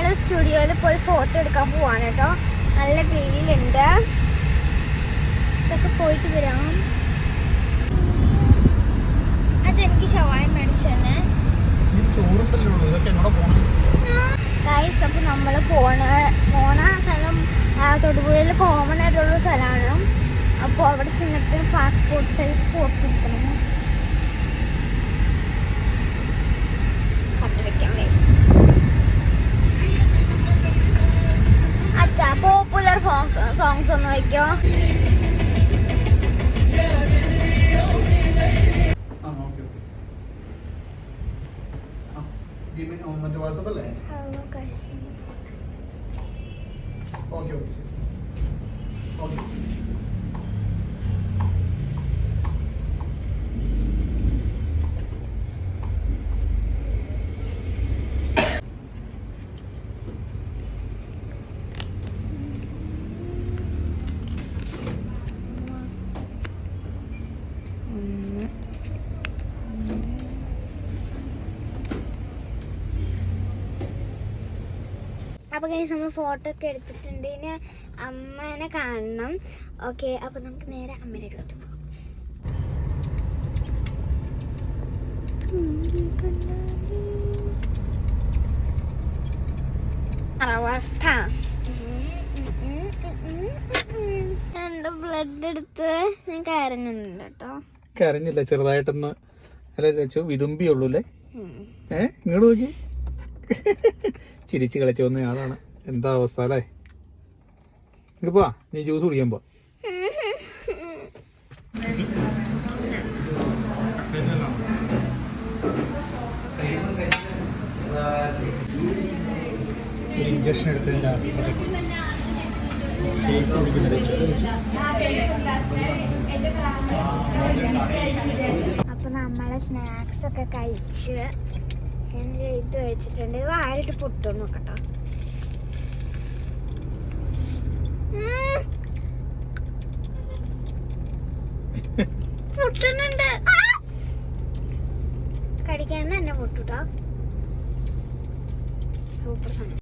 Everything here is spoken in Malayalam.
നമ്മൾ സ്റ്റുഡിയോയിൽ പോയി ഫോട്ടോ എടുക്കാൻ പോവാണ് കേട്ടോ. നല്ല വെയിലുണ്ട്. ഇതൊക്കെ പോയിട്ട് വരാം. അതെനിക്ക് ഷവായ മേടിച്ചെന്നെ ഗൈസ്. അപ്പോൾ നമ്മൾ പോണ സ്ഥലം തൊടുപുഴയിൽ കോമൺ ആയിട്ടുള്ള സ്ഥലമാണ്. അപ്പോൾ അവിടെ ചെന്നിട്ട് പാസ്പോർട്ട് സൈസ് ഫോട്ടോ എടുക്കണം. പട്ടുവയ്ക്കാം ഗൈസ്. അച്ഛാ പോപ്പുലർ സോങ്സ് ഒന്ന് വയ്ക്കോ. അപ്പോൾ ഗൈസ് നമ്മൾ ഫോട്ടോ ഒക്കെ എടുത്തിട്ടുണ്ട്. ഇനി അമ്മേനെ കാണണം. ഓക്കെ, അപ്പോൾ നമുക്ക് നേരെ അമ്മേനെ അടുത്ത് പോകാം. അവസ്ഥ എന്റെ ബ്ലഡ് എടുത്ത് ഞാൻ കരഞ്ഞില്ല കേട്ടോ. കരഞ്ഞില്ല, ചെറുതായിട്ടൊന്ന് വിതുമ്പിയുള്ളൂ അല്ലേ. ഇങ്ങോട്ട് നോക്കി ചിരിച്ച് കളിച്ചു വന്ന ആളാണ്. എന്താ അവസ്ഥ അല്ലേ. ഇങ്ങ് പോവാ, നീ ജ്യൂസ് കുടിക്കാൻ പോ. ഇഞ്ചക്ഷൻ എടുത്തതിന്റെ അപ്പൊ നമ്മളെ സ്നാക്സ് ഒക്കെ കഴിച്ച് ഇത് കഴിച്ചിട്ടുണ്ട്. ഇത് വായിലിട്ട് പൊട്ടും നോക്കട്ടോ. പൊട്ടുന്നുണ്ട്. കടിക്കാൻ തന്നെ പൊട്ടുട്ടോ. സൂപ്പർ സാധനം.